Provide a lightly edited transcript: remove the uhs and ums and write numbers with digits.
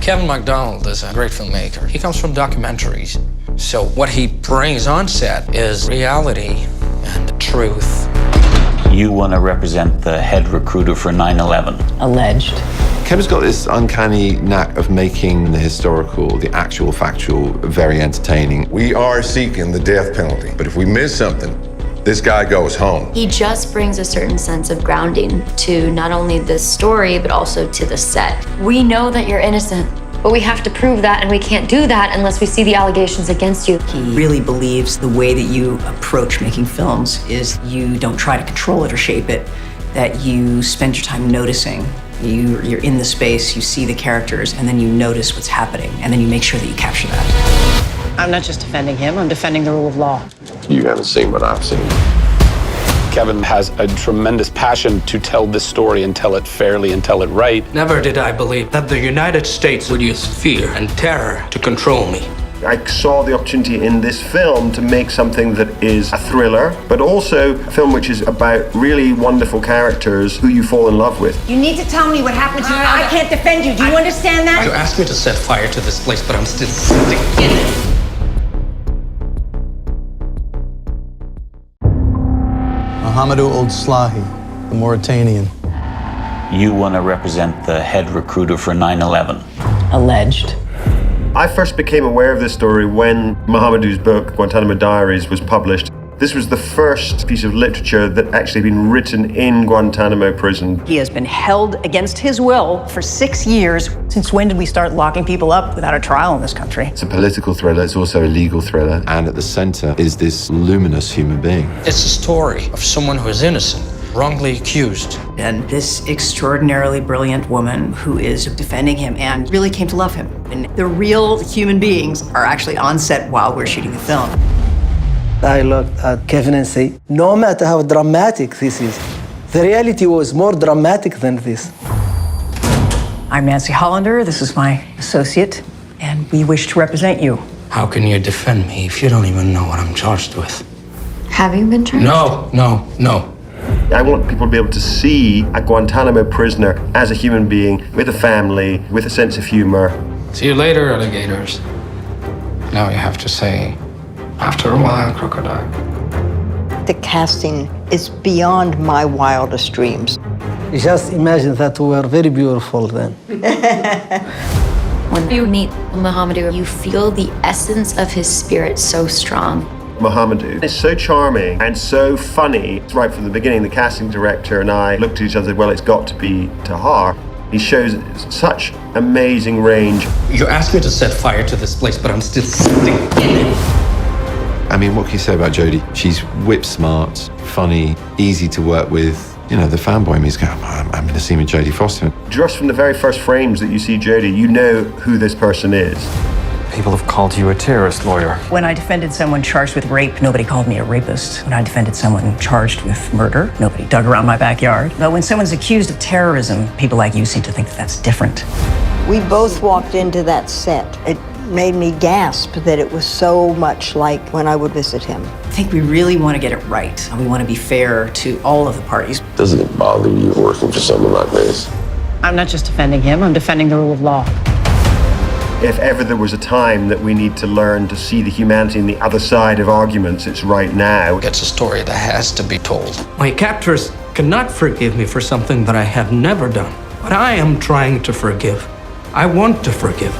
Kevin MacDonald is a great filmmaker. He comes from documentaries. So what he brings on set is reality and truth. You want to represent the head recruiter for 9/11. Alleged. Kevin's got this uncanny knack of making the historical, the actual factual, very entertaining. We are seeking the death penalty, but if we miss something, this guy goes home. He just brings a certain sense of grounding to not only the story, but also to the set. We know that you're innocent, but we have to prove that, and we can't do that unless we see the allegations against you. He really believes the way that you approach making films is you don't try to control it or shape it, that you spend your time noticing. You're in the space, you see the characters, and then you notice what's happening, and then you make sure that you capture that. I'm not just defending him, I'm defending the rule of law. You haven't seen what I've seen. Kevin has a tremendous passion to tell this story and tell it fairly and tell it right. Never did I believe that the United States would use fear and terror to control me. I saw the opportunity in this film to make something that is a thriller, but also a film which is about really wonderful characters who you fall in love with. You need to tell me what happened to you. I can't defend you. Do you understand that? You asked me to set fire to this place, but I'm still sitting in it. Mohamedou Ould Slahi, the Mauritanian. You want to represent the head recruiter for 9/11. Alleged. I first became aware of this story when Mohamedou's book, Guantanamo Diaries, was published. This was the first piece of literature that actually had been written in Guantanamo prison. He has been held against his will for 6 years. Since when did we start locking people up without a trial in this country? It's a political thriller, it's also a legal thriller, and at the center is this luminous human being. It's a story of someone who is innocent, wrongly accused. And this extraordinarily brilliant woman who is defending him and really came to love him. And the real human beings are actually on set while we're shooting the film. I looked at Kevin and say, no matter how dramatic this is, the reality was more dramatic than this. I'm Nancy Hollander. This is my associate, and we wish to represent you. How can you defend me if you don't even know what I'm charged with? Have you been charged? No. I want people to be able to see a Guantanamo prisoner as a human being, with a family, with a sense of humor. See you later, alligators. Now you have to say, after a while, crocodile. The casting is beyond my wildest dreams. Just imagine that we were very beautiful then. When you meet Mohamedou, you feel the essence of his spirit so strong. Mohamedou is so charming and so funny. Right from the beginning, the casting director and I looked at each other and said, well, it's got to be Tahar. He shows such amazing range. You asked me to set fire to this place, but I'm still sitting in it. I mean, what can you say about Jodie? She's whip smart, funny, easy to work with. You know, the fanboy in me is going, I'm going to see me Jodie Foster. Just from the very first frames that you see Jodie, you know who this person is. People have called you a terrorist lawyer. When I defended someone charged with rape, nobody called me a rapist. When I defended someone charged with murder, nobody dug around my backyard. But when someone's accused of terrorism, people like you seem to think that that's different. We both walked into that set. It made me gasp that it was so much like when I would visit him. I think we really want to get it right. And we want to be fair to all of the parties. Doesn't it bother you working for someone like this? I'm not just defending him, I'm defending the rule of law. If ever there was a time that we need to learn to see the humanity on the other side of arguments, it's right now. It's a story that has to be told. My captors cannot forgive me for something that I have never done. But I am trying to forgive. I want to forgive.